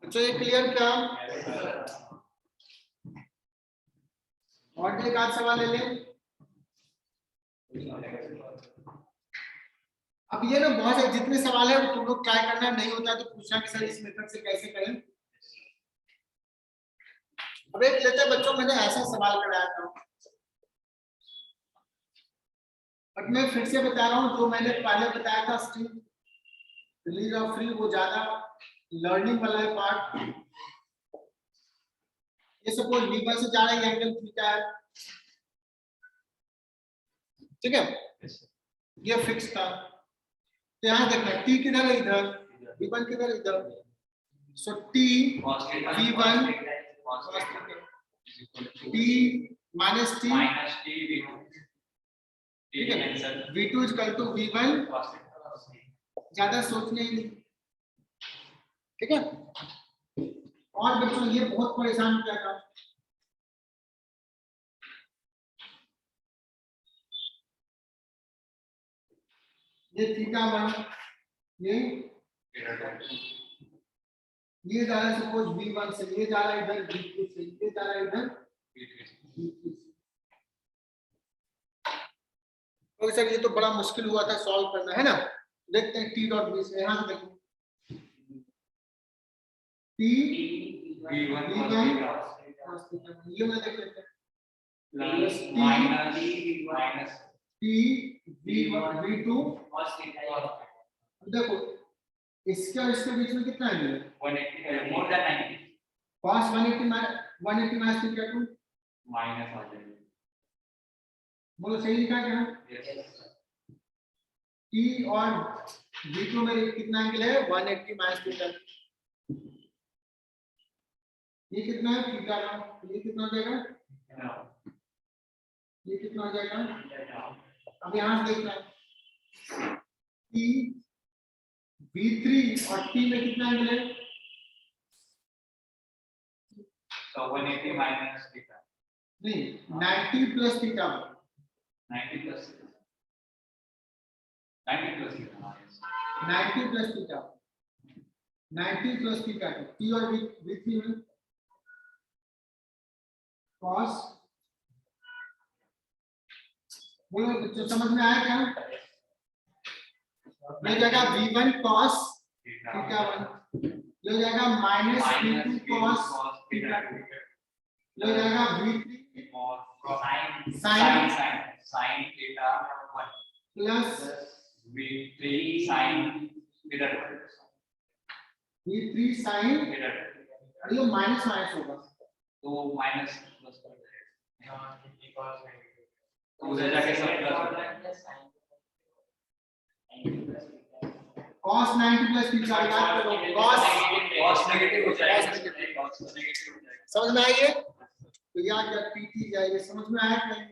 तो ये clear क्या? और एक आध सवाल ले लें। अब ये ना बहुत से जितने सवाल है वो तुम लोग ट्राई करना, नहीं होता तो पूछना कि सर इस मेथड से कैसे करें। अब एक लेते हैं बच्चों, मैंने ऐसा सवाल कराया था, बट मैं फिर से बता रहा हूँ जो मैंने पहले बताया था स्ट्रिंग रिलीज ऑफ फ्री, वो ज्यादा लर्निंग वाला है पार्ट। ये सपोज v1 से जा रहा है, एंगल थीटा है, ठीक है, ये फिक्स था। तो यहाँ देखना t किधर है, इधर, v1 किधर है, इधर, सो t v1 t minus t, ठीक है, v2 is equal to v1, ज्यादा सोचने ही नहीं, ठीक है। और बच्चों ये बहुत परेशान किया था, ये थीटा 1, ये जा रहा है सपोज v1 से, ये जा रहा है इधर v2 से, ये जा रहा है इधर v3 से। तो सर ये तो बड़ा मुश्किल हुआ था सॉल्व करना, है ना। देखते हैं t डॉट b से, यहां से देखो t v1 ये मैं देख लेते हैं, plus minus t v1 v2, देखो इसके और इसके बीच में कितना एंगल है, 180 more than 90 cos 180 minus theta 2, minus हो जाएगा. बोलो सही लिखा क्या? Yes. t और v2 में कितना एंगल है, 180 माइनस थीटा, ये कितना है थीटा का, ये कितना हो जाएगा, No. ये कितना हो जाएगा। No. अब यहाँ से देखना t v3 और t में कितना एंगल है, So 180 minus theta. नहीं 90 plus theta, 90 plus 90 plus theta. Yes. 90 plus theta, 90 plus theta, t और v3 में cos, बोलो बच्चों समझ में आया क्या? ये जगह v1 cos थीटा 1, ये जगह माइनस v2 cos थीटा 2, ये जगह v3 Sin theta 1 plus v3 sin theta 2. v3 sin, Theta 2. ये माइनस माइनस होगा, तो माइनस प्लस कर देंगे, तो उधर जाके सब प्लस हो जाएगा. cos 90 प्लस थीटा याद करो cos नेगेटिव हो जाएगा, जाएगा, cos नेगेटिव हो जाएगा। समझ में आई है? तो याद क्या pt जाएगी, समझ में आया कि नहीं?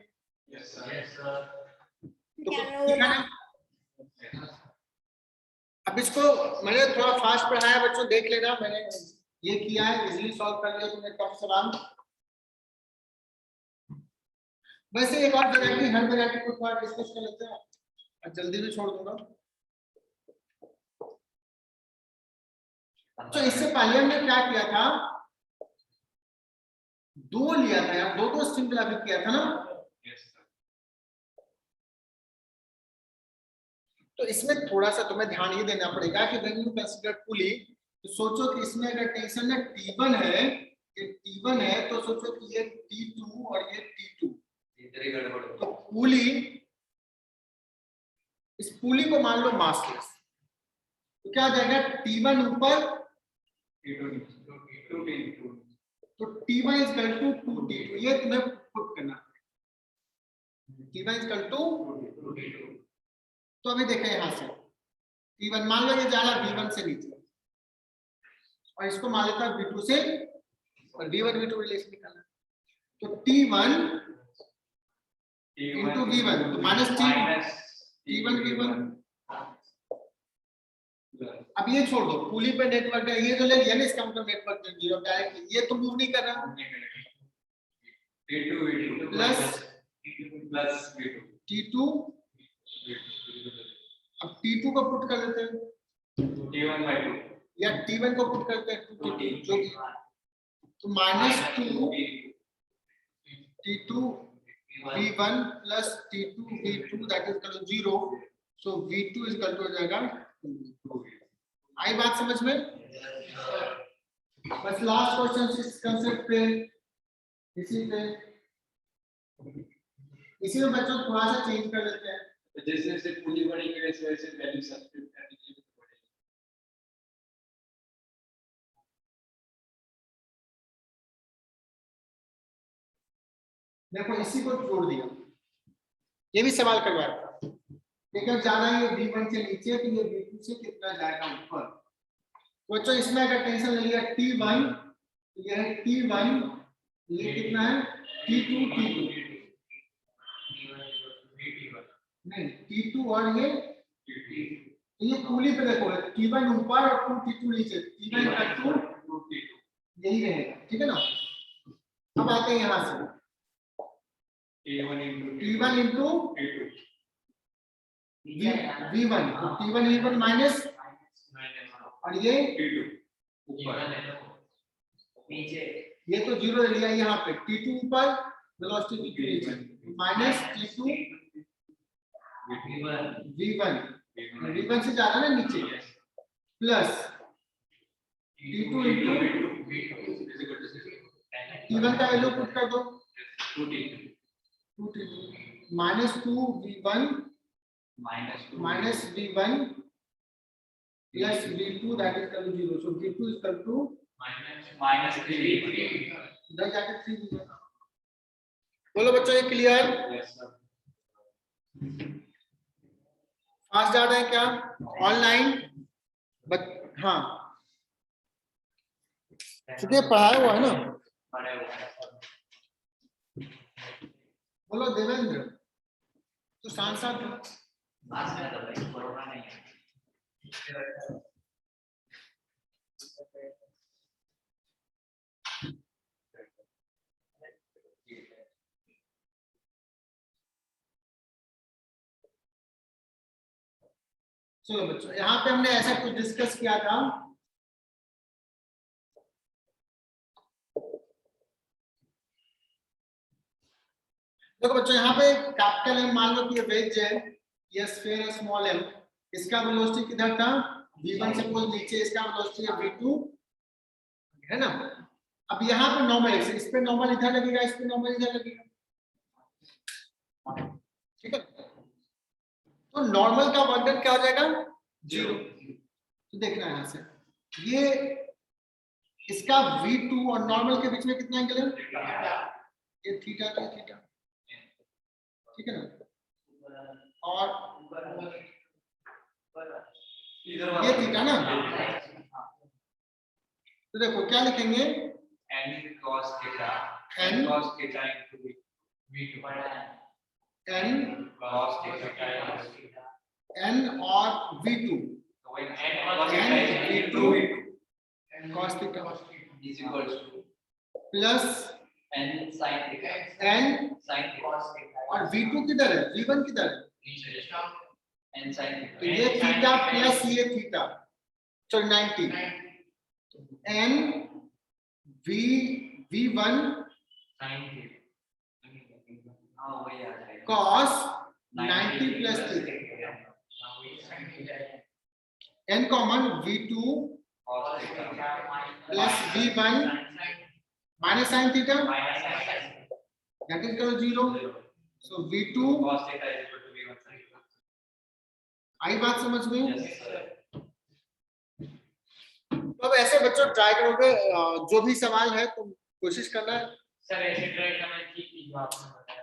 Yes sir. तो Can ठीक है you ना? अब इसको मैंने थोड़ा फास्ट पढ़ाया बच्चों, देख लेना, मैंने ये किया है, इजीली सॉल्व कर लिया तुमने टफ सवाल। वैसे एक और जगह की हर जगह को थोड़ा डिस्कस कर लेते हैं, और जल्दी भी छोड़ दूंगा। तो इससे पहले हमने क्या किया था, दो लिया था यार, दो स्ट्रिंग लागू किया था ना। तो इसमें थोड़ा सा तुम्हें ध्यान ये देना पड़ेगा कि व्हेन यू कंसीडर पुली, तो सोचो कि इसमें अगर टेंशन में T1 है, ये T1 है, तो सोचो कि ये T2 और ये T2, तो पुली, इस पुली को मान लो मासलेस, तो क्या आ जाएगा T1 ऊपर, तो T1 is equal to 2T2, ये तुम्हें पुट करना है, T1 इज इक्वल टू। तो अभी देखें यहां से T1 मान लो ये जा रहा V1 से नीचे, और इसको मान लेता है V2 से, और V1 V2 रिलेशन निकालना है, तो T1 into V1, तो माइनस T1 V1। अब ये छोड़ दो, पुली पे नेटवर्क है, ये जो ले लिया ना, इसका मतलब नेटवर्क जीरो डायरेक्टली, ये तो मूव नहीं कर रहा, प्लस T2, अब T2 को पुट कर देते हैं, या T1 को पुट करते हैं 2T2, जो कि तो -2 T2 V1 plus T2 V2 that is equal to 0, so V2 is equal to हो जाएगा 2। आई बात समझ में? बस लास्ट क्वेश्चन इस कंसेप्ट पे, इसी में बच्चों थोड़ा सा चेंज कर लेते हैं। जैसे जैसे पूरी बढ़ेगी वैसे वैसे वैल्यू सब्स्टिट्यूट करने के लिए बढ़ेगी। देखो इसी को जोड़ दिया, ये भी सवाल करवाया था, लेकिन ज्यादा ये V1 से नीचे, तो ये V2 से कितना जाएगा ऊपर। बच्चों इसमें अगर टेंशन ले लिया T1, तो ये है T1, ये कितना है T2 नहीं T2 और ये पुली पे देखो T1 ऊपर और 2T2 नीचे, T1 का 2 यही रहेगा, ठीक है ना। अब आते हैं यहां से T1 into V1, तो T1 V1 माइनस, और ये ये तो जीरो ले लिया यहाँ पे, T2 ऊपर, वेलोसिटी T2 नीचे, माइनस T2 V1 से जा रहा है ना नीचे, प्लस T2 into T1 का वैल्यू पुट कर दो 2T2 minus 2 V1 minus V1 plus V2 that is equal to 0, so V2 is equal to minus 3 इधर जाके 3 V1। बोलो बच्चों ये क्लियर? फास्ट जा रहे हैं क्या ऑनलाइन? हाँ चूंकि पढ़ाया हुआ है ना। बोलो देवेंद्र, तो सांसद चलो बच्चों यहाँ पे हमने ऐसा कुछ डिस्कस किया था, देखो बच्चों यहाँ पे कैपिटल एम मान लो कि ये वेज है, ये स्फीयर है स्मॉल एम, इसका वेलोसिटी किधर था V1 से कोई नीचे, इसका वेलोसिटी है V2 है ना। अब यहाँ पे नॉर्मल, इस पे नॉर्मल इधर लगेगा, इस पे नॉर्मल इधर लगेगा, ठीक है। तो नॉर्मल का वर्गन क्या हो जाएगा 0। तो देखना है यहाँ से, ये इसका V2 और नॉर्मल के बीच में कितना एंगल है, ये थीटा का थीटा, ठीक है ना। और ये थीटा ना, तो देखो क्या लिखेंगे, n cos theta n cos theta into v2 n cos theta is n और v2 so when n cos theta is v2 cos theta is equals to plus n sin theta n sin theta और v2 किधर है, v1 किधर है, n sin theta तो ये theta plus ये theta, चलो 90 n v1 sin theta हाँ वही आ जाएगा cos 90 plus theta, n common v2 cos theta plus v1 minus sine theta, that is equal 0, so v2 cos theta is equal to v1 sin theta आई बात समझ में। yes sir तो अब ऐसे बच्चों ट्राई करोगे, जो भी सवाल है तुम कोशिश करना, सर ऐसे ट्राई करना ठीक थी जो आपने बताया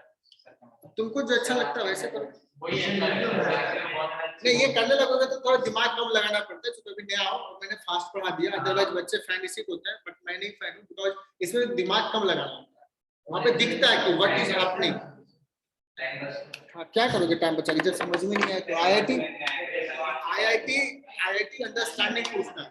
तुमको जो अच्छा लगता है वैसे करो। वही है नहीं ये करने लगोगे तो थोड़ा दिमाग कम लगाना पड़ता है, क्योंकि नया हो और मैंने फास्ट पढ़ा दिया, अदरवाइज बच्चे फैन इसी को होते हैं, बट मैं नहीं फैन हूँ, बिकॉज इसमें दिमाग कम लगाना होता है, वहाँ पे दिखता है कि व्हाट इज हैपनिंग। हाँ क्या करोगे टाइम बचा, जब समझ में नहीं आए तो आईआईटी अंडरस्टैंडिंग पूछना है।